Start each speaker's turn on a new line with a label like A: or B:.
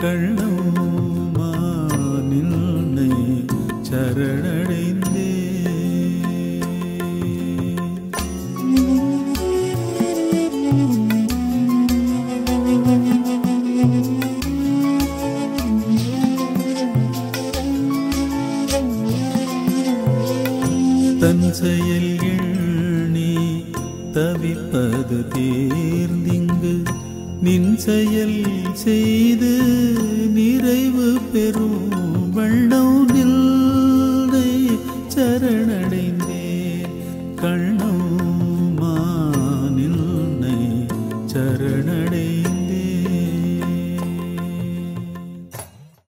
A: கண்ணம்மா நின்னை சரணடைந்தே. தன் செயல் எண்ணி தவிப்பது தேர்ந்திங்கு நின் செயல் செய்து நிறைவு பெறும்